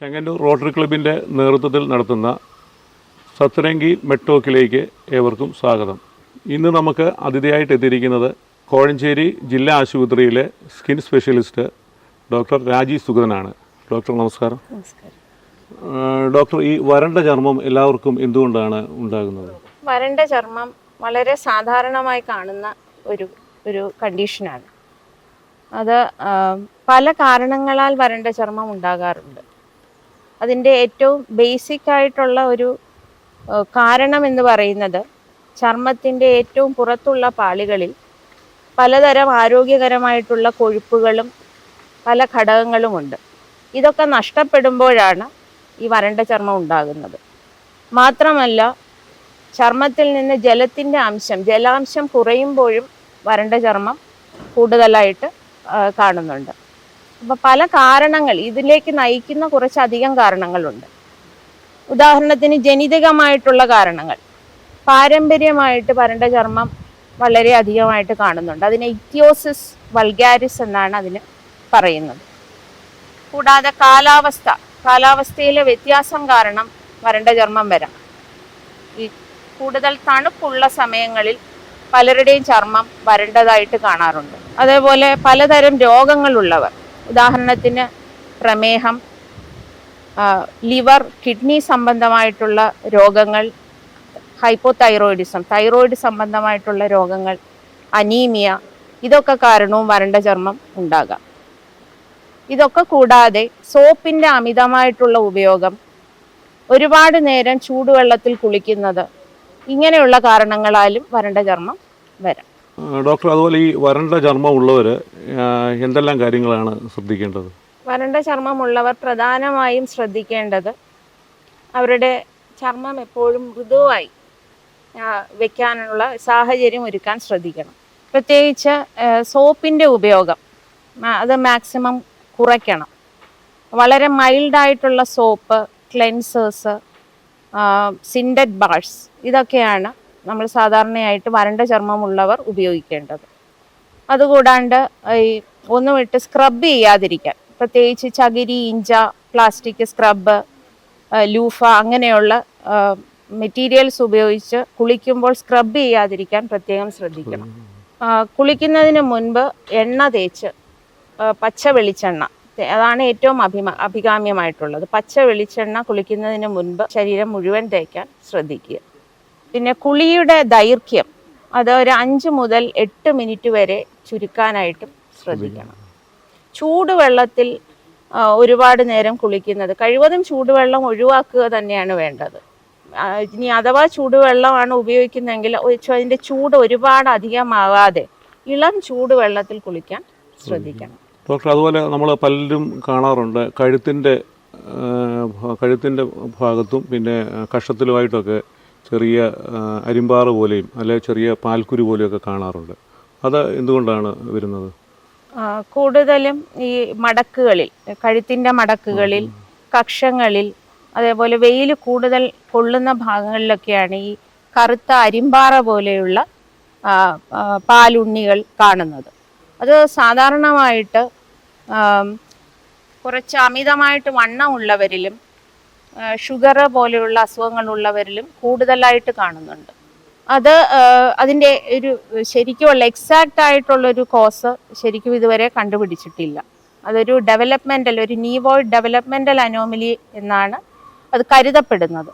Chengannur rotary ക്ലബിൻ്റെ നേതൃത്വത്തിൽ നടത്തുന്ന സത്സംഗി മെട്ടോക്കിലേക്ക് ഏവർക്കും സ്വാഗതം. ഇന്ന് നമുക്ക് അതിഥിയായിട്ട് എത്തിയിരിക്കുന്നത് കോഴഞ്ചേരി ജില്ലാ ആശുപത്രിയിലെ സ്കിൻ സ്പെഷ്യലിസ്റ്റ് ഡോക്ടർ രാജി സുഗതനാണ്. ഡോക്ടർ നമസ്കാരം. ഡോക്ടർ, ഈ വരണ്ട ചർമ്മം എല്ലാവർക്കും എന്തുകൊണ്ടാണ് ഉണ്ടാകുന്നത്? വരണ്ട ചർമ്മം വളരെ സാധാരണമായി കാണുന്ന ഒരു കണ്ടീഷനാണ്. അത് പല കാരണങ്ങളാൽ വരണ്ട ചർമ്മം ഉണ്ടാകാറുണ്ട്. അതിൻ്റെ ഏറ്റവും ബേസിക് ആയിട്ടുള്ള ഒരു കാരണം എന്ന് പറയുന്നത് ചർമ്മത്തിൻ്റെ ഏറ്റവും പുറത്തുള്ള പാളികളിൽ പലതരം ആരോഗ്യകരമായിട്ടുള്ള കൊഴുപ്പുകളും പല ഘടകങ്ങളുമുണ്ട്. ഇതൊക്കെ നഷ്ടപ്പെടുമ്പോഴാണ് ഈ വരണ്ട ചർമ്മം ഉണ്ടാകുന്നത്. മാത്രമല്ല, ചർമ്മത്തിൽ നിന്ന് ജലാംശം കുറയുമ്പോഴും വരണ്ട ചർമ്മം കൂടുതലായിട്ട് കാണുന്നുണ്ട്. അപ്പോൾ പല കാരണങ്ങൾ ഇതിലേക്ക് നയിക്കുന്ന കുറച്ചധികം കാരണങ്ങളുണ്ട്. ഉദാഹരണത്തിന് ജനിതകമായിട്ടുള്ള കാരണങ്ങൾ. പാരമ്പര്യമായിട്ട് വരണ്ട ചർമ്മം വളരെ അധികമായിട്ട് കാണുന്നുണ്ട്. അതിന് ഇക്തിയോസിസ് വൾഗാരിസ് എന്നാണ് അതിന് പറയുന്നത്. കൂടാതെ കാലാവസ്ഥയിലെ വ്യത്യാസം കാരണം വരണ്ട ചർമ്മം വരാം. ഈ കൂടുതൽ തണുപ്പുള്ള സമയങ്ങളിൽ പലരുടെയും ചർമ്മം വരണ്ടതായിട്ട് കാണാറുണ്ട്. അതേപോലെ പലതരം രോഗങ്ങളുള്ളവർ, ഉദാഹരണത്തിന് പ്രമേഹം, ലിവർ, കിഡ്നി സംബന്ധമായിട്ടുള്ള രോഗങ്ങൾ, ഹൈപ്പോതൈറോയിഡിസം, തൈറോയിഡ് സംബന്ധമായിട്ടുള്ള രോഗങ്ങൾ, അനീമിയ, ഇതൊക്കെ കാരണവും വരണ്ട ചർമ്മം ഉണ്ടാകാം. ഇതൊക്കെ കൂടാതെ സോപ്പിൻ്റെ അമിതമായിട്ടുള്ള ഉപയോഗം, ഒരുപാട് നേരം ചൂടുവെള്ളത്തിൽ കുളിക്കുന്നത്, ഇങ്ങനെയുള്ള കാരണങ്ങളാലും വരണ്ട ചർമ്മം വരാം. ഡോക്ടർ, അതുപോലെ ഈ വരണ്ട ചർമ്മം ഉള്ളവർ എന്തെല്ലാം കാര്യങ്ങളാണ് ശ്രദ്ധിക്കേണ്ടത്? വരണ്ട ചർമ്മമുള്ളവർ പ്രധാനമായും ശ്രദ്ധിക്കേണ്ടത് അവരുടെ ചർമ്മം എപ്പോഴും മൃദുവായി വെക്കാനുള്ള സാഹചര്യം ഒരുക്കാൻ ശ്രദ്ധിക്കണം. പ്രത്യേകിച്ച് സോപ്പിൻ്റെ ഉപയോഗം അത് മാക്സിമം കുറയ്ക്കണം. വളരെ മൈൽഡായിട്ടുള്ള സോപ്പ്, ക്ലെൻസേഴ്സ്, സിൻഡഡ് ബാർസ്, ഇതൊക്കെയാണ് നമ്മൾ സാധാരണയായിട്ട് വരണ്ട ചർമ്മമുള്ളവർ ഉപയോഗിക്കേണ്ടത്. അതുകൂടാണ്ട് ഈ ഒന്നുമിട്ട് സ്ക്രബ് ചെയ്യാതിരിക്കാൻ, പ്രത്യേകിച്ച് ചകിരി, ഇഞ്ച, പ്ലാസ്റ്റിക് സ്ക്രബ്, ലൂഫ, അങ്ങനെയുള്ള മെറ്റീരിയൽസ് ഉപയോഗിച്ച് കുളിക്കുമ്പോൾ സ്ക്രബ് ചെയ്യാതിരിക്കാൻ പ്രത്യേകം ശ്രദ്ധിക്കണം. കുളിക്കുന്നതിന് മുൻപ് എണ്ണ തേച്ച്, പച്ച വെളിച്ചെണ്ണ, അതാണ് ഏറ്റവും അഭികാമ്യമായിട്ടുള്ളത്. പച്ച വെളിച്ചെണ്ണ കുളിക്കുന്നതിന് മുൻപ് ശരീരം മുഴുവൻ തേക്കാൻ ശ്രദ്ധിക്കുക. പിന്നെ കുളിയുടെ ദൈർഘ്യം അത് ഒരു 5 മുതൽ 8 മിനിറ്റ് വരെ ചുരുക്കാനായിട്ടും ശ്രദ്ധിക്കണം. ചൂടുവെള്ളത്തിൽ ഒരുപാട് നേരം കുളിക്കുന്നത്, കഴിവതും ചൂടുവെള്ളം ഒഴിവാക്കുക തന്നെയാണ് വേണ്ടത്. ഇനി അഥവാ ചൂടുവെള്ളമാണ് ഉപയോഗിക്കുന്നതെങ്കിൽ അതിൻ്റെ ചൂട് ഒരുപാട് അധികമാകാതെ ഇളം ചൂടുവെള്ളത്തിൽ കുളിക്കാൻ ശ്രദ്ധിക്കണം. ഡോക്ടർ, അതുപോലെ നമ്മൾ പലരും കാണാറുണ്ട് കഴുത്തിൻ്റെ ഭാഗത്തും പിന്നെ കഷത്തിലുമായിട്ടൊക്കെ ചെറിയ അരിമ്പാറ് പോലെയും അല്ലെ ചെറിയ പാൽക്കുരു പോലെയൊക്കെ കാണാറുണ്ട്. അത് എന്തുകൊണ്ടാണ് വരുന്നത്? കൂടുതലും ഈ മടക്കുകളിൽ, കഴുത്തിൻ്റെ മടക്കുകളിൽ, കക്ഷങ്ങളിൽ, അതേപോലെ വെയിൽ കൂടുതൽ കൊള്ളുന്ന ഭാഗങ്ങളിലൊക്കെയാണ് ഈ കറുത്ത അരിമ്പാറ പോലെയുള്ള പാലുണ്ണികൾ കാണുന്നത്. അത് സാധാരണമായിട്ട് കുറച്ച് അമിതമായിട്ട് വണ്ണമുള്ളവരിലും ഷുഗർ പോലെയുള്ള അസുഖങ്ങളുള്ളവരിലും കൂടുതലായിട്ട് കാണുന്നുണ്ട്. അതിൻ്റെ ഒരു ശരിക്കുമുള്ള എക്സാക്റ്റ് ആയിട്ടുള്ളൊരു കോസ് ശരിക്കും ഇതുവരെ കണ്ടുപിടിച്ചിട്ടില്ല. അതൊരു ഒരു നീവോയിഡ് ഡെവലപ്മെൻ്റൽ അനോമലി എന്നാണ് അത് കരുതപ്പെടുന്നത്.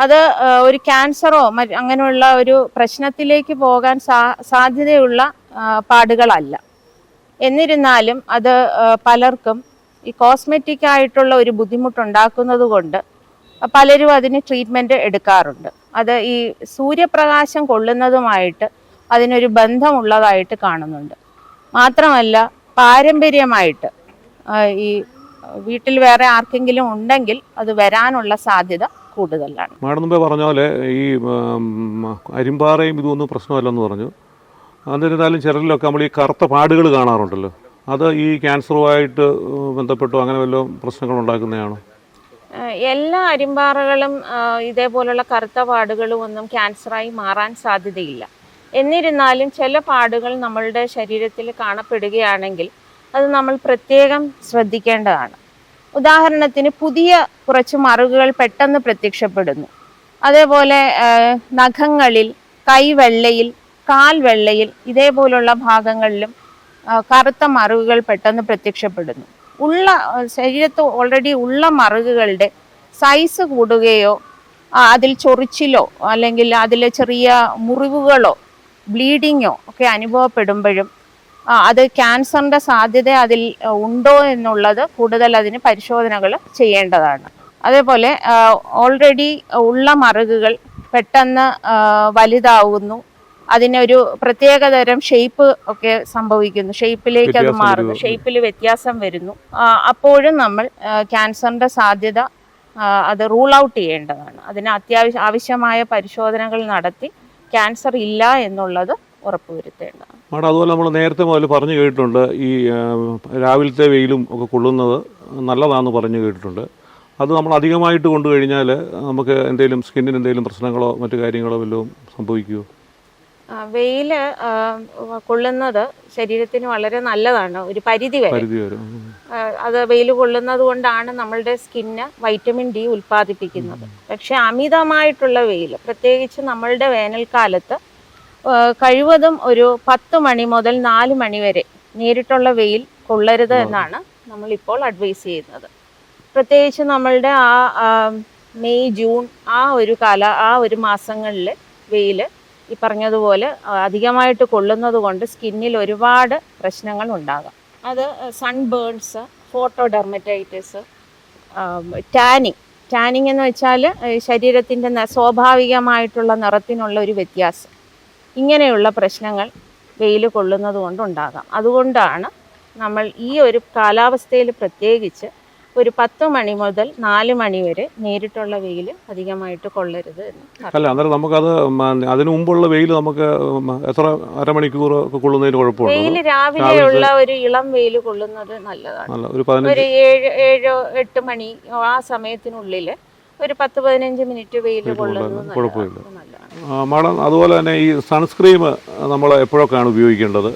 അത് ഒരു ക്യാൻസറോ അങ്ങനെയുള്ള ഒരു പ്രശ്നത്തിലേക്ക് പോകാൻ സാധ്യതയുള്ള പാടുകളല്ല. എന്നിരുന്നാലും അത് പലർക്കും ഈ കോസ്മെറ്റിക് ആയിട്ടുള്ള ഒരു ബുദ്ധിമുട്ടുണ്ടാക്കുന്നത് കൊണ്ട് പലരും അതിന് ട്രീറ്റ്മെൻറ്റ് എടുക്കാറുണ്ട്. അത് ഈ സൂര്യപ്രകാശം കൊള്ളുന്നതുമായിട്ട് അതിനൊരു ബന്ധമുള്ളതായിട്ട് കാണുന്നുണ്ട്. മാത്രമല്ല, പാരമ്പര്യമായിട്ട് ഈ വീട്ടിൽ വേറെ ആർക്കെങ്കിലും ഉണ്ടെങ്കിൽ അത് വരാനുള്ള സാധ്യത കൂടുതലാണ്. മാഡം മുമ്പേ പറഞ്ഞ പോലെ ഈ അരിമ്പാറയും ഇതൊന്നും പ്രശ്നമല്ലെന്ന് പറഞ്ഞു. എന്നിരുന്നാലും ചിലരിലൊക്കെ നമ്മൾ ഈ കറുത്ത പാടുകൾ കാണാറുണ്ടല്ലോ, അത് ഈ ക്യാൻസറുമായിട്ട് ബന്ധപ്പെട്ടോ അങ്ങനെ വല്ലതും പ്രശ്നങ്ങൾ ഉണ്ടാക്കുന്നതാണോ? എല്ലാ അരിമ്പാറകളും ഇതേപോലുള്ള കറുത്ത പാടുകളും ഒന്നും ക്യാൻസറായി മാറാൻ സാധ്യതയില്ല. എന്നിരുന്നാലും ചില പാടുകൾ നമ്മളുടെ ശരീരത്തിൽ കാണപ്പെടുകയാണെങ്കിൽ അത് നമ്മൾ പ്രത്യേകം ശ്രദ്ധിക്കേണ്ടതാണ്. ഉദാഹരണത്തിന് പുതിയ കുറച്ച് മറുകുകൾ പെട്ടെന്ന് പ്രത്യക്ഷപ്പെടുന്നു. അതേപോലെ നഖങ്ങളിൽ, കൈവെള്ളയിൽ, കാൽ വെള്ളയിൽ ഇതേപോലുള്ള ഭാഗങ്ങളിലും കറുത്ത മറുകുകൾ പെട്ടെന്ന് പ്രത്യക്ഷപ്പെടുന്നു. ശരീരത്ത് ഓൾറെഡി ഉള്ള മറുകുകളുടെ സൈസ് കൂടുകയോ അതിൽ ചൊറിച്ചിലോ അല്ലെങ്കിൽ അതിൽ ചെറിയ മുറിവുകളോ ബ്ലീഡിങ്ങോ ഒക്കെ അനുഭവപ്പെടുമ്പോഴും അത് ക്യാൻസറിൻ്റെ സാധ്യത അതിൽ ഉണ്ടോ എന്നുള്ളത് കൂടുതൽ അതിന് പരിശോധനകൾ ചെയ്യേണ്ടതാണ്. അതേപോലെ ഓൾറെഡി ഉള്ള മറുകുകൾ പെട്ടെന്ന് വലുതാവുന്നു, അതിനൊരു പ്രത്യേകതരം ഷേപ്പ് ഒക്കെ സംഭവിക്കുന്നു, ഷേപ്പിലേക്ക് അത് മാറുന്നു, ഷേപ്പിൽ വ്യത്യാസം വരുന്നു. അപ്പോഴും നമ്മൾ ക്യാൻസറിൻ്റെ സാധ്യത അത് റൂൾ ഔട്ട് ചെയ്യേണ്ടതാണ്. അതിന് ആവശ്യമായ പരിശോധനകൾ നടത്തി ക്യാൻസർ ഇല്ല എന്നുള്ളത് ഉറപ്പുവരുത്തേണ്ടതാണ്. മാഡം, അതുപോലെ നമ്മൾ നേരത്തെ മുതൽ പറഞ്ഞു കേട്ടിട്ടുണ്ട്, ഈ രാവിലത്തെ വെയിലും ഒക്കെ കൊള്ളുന്നത് നല്ലതാണെന്ന് പറഞ്ഞു കേട്ടിട്ടുണ്ട്. അത് നമ്മൾ അധികമായിട്ട് കൊണ്ടു കഴിഞ്ഞാൽ നമുക്ക് എന്തെങ്കിലും സ്കിന്നിന് എന്തെങ്കിലും പ്രശ്നങ്ങളോ മറ്റു കാര്യങ്ങളോ വല്ലതും സംഭവിക്കുമോ? വെയിൽ കൊള്ളുന്നത് ശരീരത്തിന് വളരെ നല്ലതാണ് ഒരു പരിധി വരെ. അത് വെയിൽ കൊള്ളുന്നത് കൊണ്ടാണ് നമ്മളുടെ സ്കിന്ന് വൈറ്റമിൻ ഡി ഉൽപ്പാദിപ്പിക്കുന്നത്. പക്ഷെ അമിതമായിട്ടുള്ള വെയിൽ, പ്രത്യേകിച്ച് നമ്മളുടെ വേനൽക്കാലത്ത് കഴിവതും ഒരു 10 മണി മുതൽ 4 മണി വരെ നേരിട്ടുള്ള വെയിൽ കൊള്ളരുത് എന്നാണ് നമ്മളിപ്പോൾ അഡ്വൈസ് ചെയ്യുന്നത്. പ്രത്യേകിച്ച് നമ്മളുടെ മെയ്, ജൂൺ ആ ഒരു മാസങ്ങളിൽ വെയിൽ ഈ പറഞ്ഞതുപോലെ അധികമായിട്ട് കൊള്ളുന്നത് കൊണ്ട് സ്കിന്നിൽ ഒരുപാട് പ്രശ്നങ്ങൾ ഉണ്ടാകാം. അത് സൺബേൺസ്, ഫോട്ടോഡെർമറ്റൈറ്റിസ്, ടാനിങ് എന്ന് വെച്ചാൽ ശരീരത്തിൻ്റെ സ്വാഭാവികമായിട്ടുള്ള നിറത്തിനുള്ള ഒരു വ്യത്യാസം, ഇങ്ങനെയുള്ള പ്രശ്നങ്ങൾ വെയിൽ കൊള്ളുന്നത് കൊണ്ടുണ്ടാകാം. അതുകൊണ്ടാണ് നമ്മൾ ഈ ഒരു കാലാവസ്ഥയിൽ പ്രത്യേകിച്ച് ഒരു 10 മണി മുതൽ 4 മണി വരെ നേരിട്ടുള്ള വെയിൽ അധികമായിട്ട് കൊള്ളരുത് എന്ന്. അല്ല, അന്നേരം നമുക്കത് അതിനു മുമ്പുള്ള വെയിൽ നമുക്ക് എത്ര അരമണിക്കൂർ ഒക്കെ കൊള്ളുന്നതിന് കുഴപ്പമില്ല. വെയിൽ രാവിലെയുള്ള ഒരു ഇളം വെയിൽ കൊള്ളുന്നത് നല്ലതാണ്. ഒരു 7-8 മണി ആ സമയത്തിനുള്ളിൽ ഒരു 10-15 മിനിറ്റ് വെയിൽ കൊള്ളുന്നത് കുഴപ്പമില്ല, നല്ലതാണ്. മാഡം, അതുപോലെ തന്നെ ഈ സൺസ്ക്രീം നമ്മൾ എപ്പോഴൊക്കെയാണ് ഉപയോഗിക്കേണ്ടത്?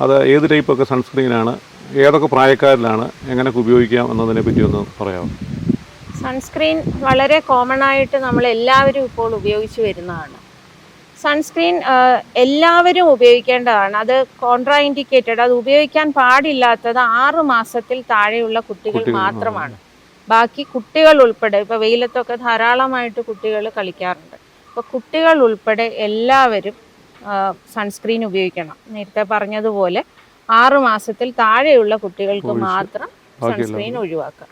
അത് ഏത് ടൈപ്പൊക്കെ സൺസ്ക്രീനാണ്, ഏതൊക്കെ പ്രായക്കാരിലാണ്, എങ്ങനെയൊക്കെ ഉപയോഗിക്കാം എന്നതിനെ പറ്റി ഒന്ന് പറയാമോ? സൺസ്ക്രീൻ വളരെ കോമൺ ആയിട്ട് നമ്മൾ എല്ലാവരും ഇപ്പോൾ ഉപയോഗിച്ച് വരുന്നതാണ്. സൺസ്ക്രീൻ എല്ലാവരും ഉപയോഗിക്കേണ്ടതാണ്. അത് കോൺട്രാ ഇൻഡിക്കേറ്റഡ്, അത് ഉപയോഗിക്കാൻ പാടില്ലാത്തത് 6 മാസത്തിൽ താഴെയുള്ള കുട്ടികൾ മാത്രമാണ്. ബാക്കി കുട്ടികൾ ഉൾപ്പെടെ, ഇപ്പോൾ വെയിലത്തൊക്കെ ധാരാളമായിട്ട് കുട്ടികൾ കളിക്കാറുണ്ട്. അപ്പോൾ കുട്ടികൾ ഉൾപ്പെടെ എല്ലാവരും സൺസ്ക്രീൻ ഉപയോഗിക്കണം. നേരത്തെ പറഞ്ഞതുപോലെ 6 മാസത്തിൽ താഴെയുള്ള കുട്ടികൾക്ക് മാത്രം സൺസ്ക്രീൻ ഒഴിവാക്കാം.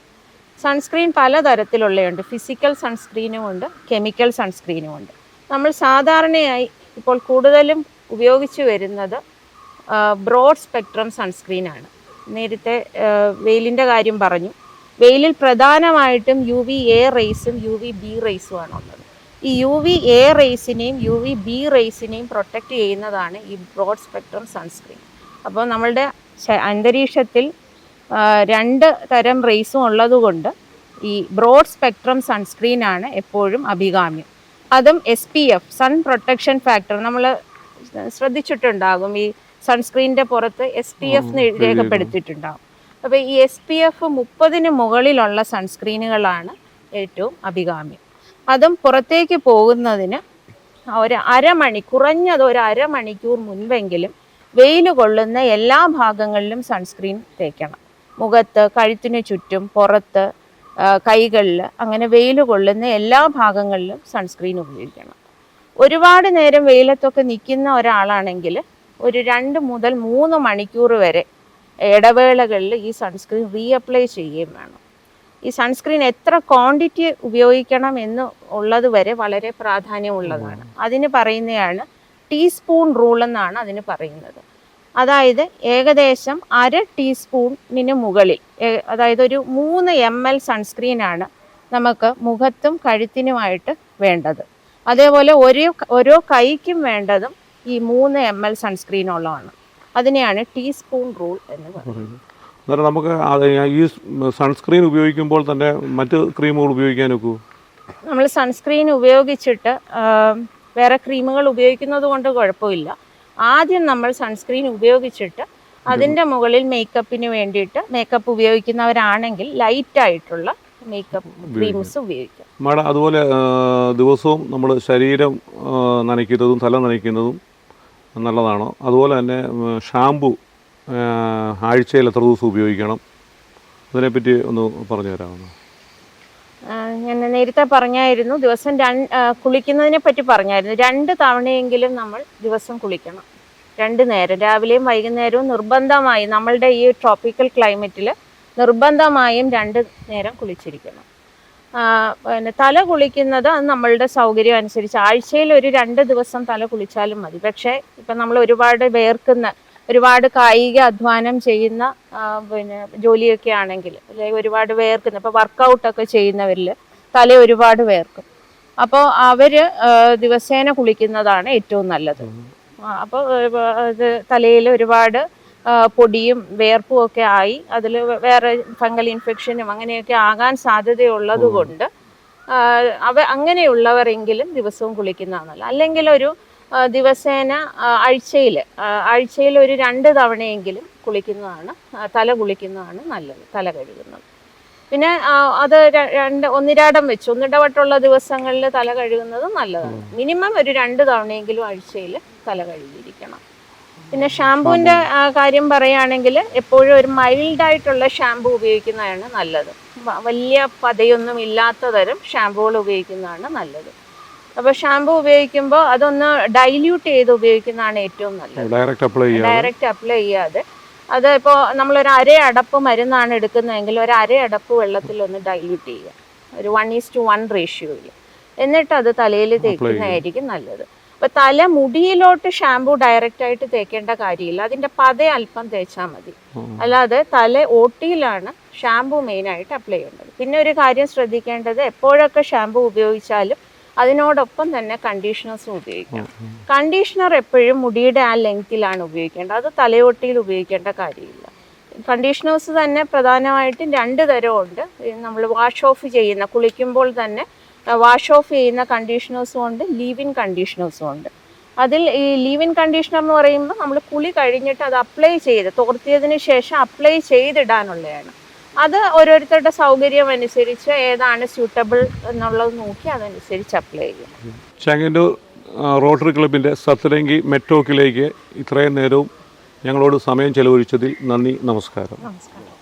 സൺസ്ക്രീൻ പലതരത്തിലുള്ളതുണ്ട്. ഫിസിക്കൽ സൺസ്ക്രീനും ഉണ്ട്, കെമിക്കൽ സൺസ്ക്രീനും ഉണ്ട്. നമ്മൾ സാധാരണയായി ഇപ്പോൾ കൂടുതലും ഉപയോഗിച്ചു വരുന്നത് ബ്രോഡ് സ്പെക്ട്രം സൺസ്ക്രീനാണ്. നേരത്തെ വെയിലിൻ്റെ കാര്യം പറഞ്ഞു. വെയിലിൽ പ്രധാനമായിട്ടും UVA റേസും UVB റേസുമാണ് ഉള്ളത്. ഈ UVA റേസിനെയും UVB റേസിനെയും പ്രൊട്ടക്റ്റ് ചെയ്യുന്നതാണ് ഈ ബ്രോഡ് സ്പെക്ട്രം സൺസ്ക്രീൻ. അപ്പോൾ നമ്മളുടെ അന്തരീക്ഷത്തിൽ 2 തരം റേസും ഉള്ളതുകൊണ്ട് ഈ ബ്രോഡ് സ്പെക്ട്രം സൺസ്ക്രീനാണ് എപ്പോഴും അഭികാമ്യം. അതും SPF, സൺ പ്രൊട്ടക്ഷൻ ഫാക്ടർ, നമ്മൾ ശ്രദ്ധിച്ചിട്ടുണ്ടാകും ഈ സൺസ്ക്രീനിൻ്റെ പുറത്ത് SPF രേഖപ്പെടുത്തിയിട്ടുണ്ടാകും. അപ്പോൾ ഈ SPF 30 മുകളിലുള്ള സൺസ്ക്രീനുകളാണ് ഏറ്റവും അഭികാമ്യം. അതും പുറത്തേക്ക് പോകുന്നതിന് കുറഞ്ഞത് ഒരു അരമണിക്കൂർ മുൻപെങ്കിലും വെയിൽ കൊള്ളുന്ന എല്ലാ ഭാഗങ്ങളിലും സൺസ്ക്രീൻ തേക്കണം. മുഖത്ത്, കഴുത്തിന് ചുറ്റും, പുറത്ത്, കൈകളിൽ, അങ്ങനെ വെയിൽ കൊള്ളുന്ന എല്ലാ ഭാഗങ്ങളിലും സൺസ്ക്രീൻ ഉപയോഗിക്കണം. ഒരുപാട് നേരം വെയിലത്തൊക്കെ നിൽക്കുന്ന ഒരാളാണെങ്കിൽ ഒരു 2 മുതൽ 3 മണിക്കൂർ വരെ ഇടവേളകളിൽ ഈ സൺസ്ക്രീൻ റീഅപ്ലൈ ചെയ്യുകയും വേണം. ഈ സൺസ്ക്രീൻ എത്ര ക്വാണ്ടിറ്റി ഉപയോഗിക്കണം എന്ന് ഉള്ളത് വരെ വളരെ പ്രാധാന്യമുള്ളതാണ്. അതിന് പറയുന്നതാണ് ടീസ്പൂൺ റൂൾ എന്നാണ് അതിന് പറയുന്നത്. അതായത് ഏകദേശം 1/2 ടീസ്പൂണിന് മുകളിൽ, അതായത് ഒരു 3 ml സൺസ്ക്രീനാണ് നമുക്ക് മുഖത്തും കഴുത്തിനുമായിട്ട് വേണ്ടത്. അതേപോലെ ഓരോ കൈക്കും വേണ്ടതും ഈ 3 ml സൺസ്ക്രീനുള്ളതാണ്. അതിനെയാണ് ടീസ്പൂൺ റൂൾ എന്ന് പറയുന്നത്. അന്നേരം നമുക്ക് ഈ സൺസ്ക്രീൻ ഉപയോഗിക്കുമ്പോൾ തന്നെ മറ്റ് ക്രീമുകൾ ഉപയോഗിക്കാൻ ഒക്കൂ? നമ്മൾ സൺസ്ക്രീൻ ഉപയോഗിച്ചിട്ട് വേറെ ക്രീമുകൾ ഉപയോഗിക്കുന്നത് കൊണ്ട് കുഴപ്പമില്ല. ആദ്യം നമ്മൾ സൺസ്ക്രീൻ ഉപയോഗിച്ചിട്ട് അതിൻ്റെ മുകളിൽ മേക്കപ്പിന് വേണ്ടിയിട്ട് മേക്കപ്പ് ഉപയോഗിക്കുന്നവരാണെങ്കിൽ ലൈറ്റായിട്ടുള്ള മേക്കപ്പ് ക്രീംസ് ഉപയോഗിക്കാം. മാഡം അതുപോലെ ദിവസവും നമ്മൾ ശരീരം നനയ്ക്കുന്നതും തല നനയ്ക്കുന്നതും നല്ലതാണോ? അതുപോലെ തന്നെ ഷാമ്പു ആഴ്ചയിൽ എത്ര ദിവസം ഉപയോഗിക്കണം? അതിനെപ്പറ്റി ഒന്ന് പറഞ്ഞു തരാമോ? ഞാൻ നേരത്തെ പറഞ്ഞായിരുന്നു, ദിവസം കുളിക്കുന്നതിനെ പറ്റി പറഞ്ഞായിരുന്നു. 2 തവണയെങ്കിലും നമ്മൾ ദിവസം കുളിക്കണം. 2 നേരം, രാവിലെയും വൈകുന്നേരവും നിർബന്ധമായി. നമ്മളുടെ ഈ ട്രോപ്പിക്കൽ ക്ലൈമറ്റിൽ നിർബന്ധമായും 2 നേരം കുളിച്ചിരിക്കണം. പിന്നെ തല കുളിക്കുന്നത് അത് നമ്മളുടെ സൗകര്യം അനുസരിച്ച് ആഴ്ചയിൽ ഒരു 2 ദിവസം തല കുളിച്ചാലും മതി. പക്ഷേ ഇപ്പം നമ്മൾ ഒരുപാട് കായിക അധ്വാനം ചെയ്യുന്ന പിന്നെ ജോലിയൊക്കെ ആണെങ്കിൽ, അല്ലെങ്കിൽ ഒരുപാട് വേർക്കുന്ന, ഇപ്പോൾ വർക്കൗട്ടൊക്കെ ചെയ്യുന്നവരിൽ തല ഒരുപാട് വേർക്കും. അപ്പോൾ അവർ ദിവസേന കുളിക്കുന്നതാണ് ഏറ്റവും നല്ലത്. അപ്പോൾ അത് തലയിൽ ഒരുപാട് പൊടിയും വേർപ്പും ഒക്കെ ആയി അതിൽ വേറെ ഫംഗൽ ഇൻഫെക്ഷനും അങ്ങനെയൊക്കെ ആകാൻ സാധ്യതയുള്ളത് കൊണ്ട് അങ്ങനെയുള്ളവരെങ്കിലും ദിവസവും കുളിക്കുന്നതാണല്ലോ. അല്ലെങ്കിൽ ഒരു ദിവസേന ആഴ്ചയിൽ ഒരു 2 തവണയെങ്കിലും തല കുളിക്കുന്നതാണ് നല്ലത്, തല കഴുകുന്നത്. പിന്നെ അത് 1-2 ദിവസങ്ങളിൽ തല കഴുകുന്നത് നല്ലതാണ്. മിനിമം ഒരു 2 തവണയെങ്കിലും ആഴ്ചയിൽ തല കഴുകിയിരിക്കണം. പിന്നെ ഷാമ്പൂവിൻ്റെ കാര്യം പറയുകയാണെങ്കിൽ എപ്പോഴും ഒരു മൈൽഡായിട്ടുള്ള ഷാമ്പൂ ഉപയോഗിക്കുന്നതാണ് നല്ലത്. വലിയ പതയൊന്നും ഇല്ലാത്ത തരം ഷാമ്പൂകൾ ഉപയോഗിക്കുന്നതാണ് നല്ലത്. അപ്പോൾ ഷാമ്പൂ ഉപയോഗിക്കുമ്പോൾ അതൊന്ന് ഡൈല്യൂട്ട് ചെയ്ത് ഉപയോഗിക്കുന്നതാണ് ഏറ്റവും നല്ലത്. ഡയറക്റ്റ് അപ്ലൈ ചെയ്യാതെ അത് ഇപ്പോൾ നമ്മളൊരു 1/2 അടപ്പ് മരുന്നാണ് എടുക്കുന്നതെങ്കിൽ ഒരു 1/2 അടപ്പ് വെള്ളത്തിൽ ഒന്ന് ഡൈല്യൂട്ട് ചെയ്യുക, ഒരു 1:1 റേഷ്യോയിൽ. എന്നിട്ട് അത് തലയിൽ തേക്കുന്നതായിരിക്കും നല്ലത്. അപ്പോൾ മുടിയിലോട്ട് ഷാമ്പൂ ഡയറക്റ്റായിട്ട് തേക്കേണ്ട കാര്യമില്ല, അതിൻ്റെ പത അല്പം തേച്ചാൽ മതി. അല്ലാതെ ഓട്ടിയിലാണ് ഷാമ്പൂ മെയിനായിട്ട് അപ്ലൈ ചെയ്യേണ്ടത്. പിന്നെ ഒരു കാര്യം ശ്രദ്ധിക്കേണ്ടത്, എപ്പോഴൊക്കെ ഷാമ്പൂ ഉപയോഗിച്ചാലും അതിനോടൊപ്പം തന്നെ കണ്ടീഷണേഴ്സും ഉപയോഗിക്കണം. കണ്ടീഷണർ എപ്പോഴും മുടിയുടെ ആ ലെങ്തിലാണ് ഉപയോഗിക്കേണ്ടത്, അത് തലയോട്ടിയിൽ ഉപയോഗിക്കേണ്ട കാര്യമില്ല. കണ്ടീഷണേഴ്സ് തന്നെ പ്രധാനമായിട്ടും 2 തരമുണ്ട്. നമ്മൾ വാഷ് ഓഫ് ചെയ്യുന്ന, കുളിക്കുമ്പോൾ തന്നെ വാഷ് ഓഫ് ചെയ്യുന്ന കണ്ടീഷണേഴ്സും ഉണ്ട്, ലീവ്-ഇൻ കണ്ടീഷണേഴ്സും ഉണ്ട്. അതിൽ ഈ ലീവ്-ഇൻ കണ്ടീഷണർ എന്ന് പറയുമ്പോൾ നമ്മൾ കുളി കഴിഞ്ഞിട്ട് അത് അപ്ലൈ ചെയ്ത് തോർത്തിയതിന് ശേഷം അപ്ലൈ ചെയ്തിടാനുള്ളതാണ്. അത് ഓരോരുത്തരുടെ സൗകര്യം അനുസരിച്ച് ഏതാണ് സ്യൂട്ടബിൾ എന്നുള്ളത് നോക്കി അതനുസരിച്ച് അപ്ലൈ ചെയ്യും. ചാങ്ങന്നൂർ റോട്ടറി ക്ലബിൻ്റെ സത്ലങ്കി മെട്രോക്കിലേക്ക് ഇത്രയും നേരവും ഞങ്ങളോട് സമയം ചെലവഴിച്ചതിൽ നന്ദി. നമസ്കാരം. നമസ്കാരം.